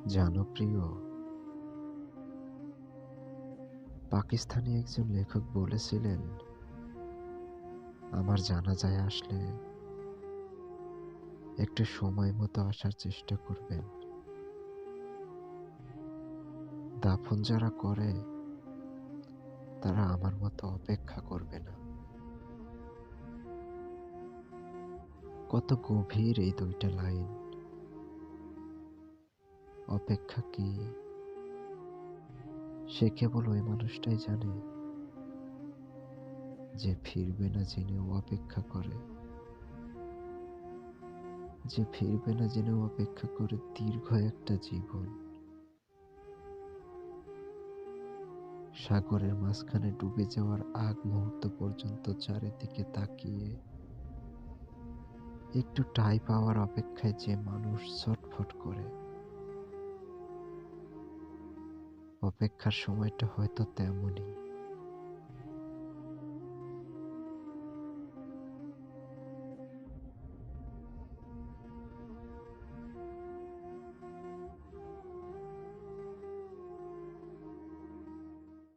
জানো প্রিয়, পাকিস্তানি একজন লেখক বলেছিলেন, আমার জানাজায় আসলে একটু সময় মতো আসার চেষ্টা করবেন। দাফন যারা করে তারা আমার মতো অপেক্ষা করবে না। কত গভীর এই দুইটা লাইন। অপেক্ষা কি সে কেবল ওই মানুষটাই জানে যে ফিরবে না জেনেও অপেক্ষা করে, যে ফিরবে না জেনেও অপেক্ষা করে দীর্ঘ একটা জীবন। সাগরের মাঝখানে ডুবে যাওয়ার আগ মুহূর্ত পর্যন্ত চারিদিকে তাকিয়ে একটু ঠাঁই পাওয়ার অপেক্ষায় যে মানুষ ছটফট করে। অপেক্ষার সময়টা হয়তো তেমনই।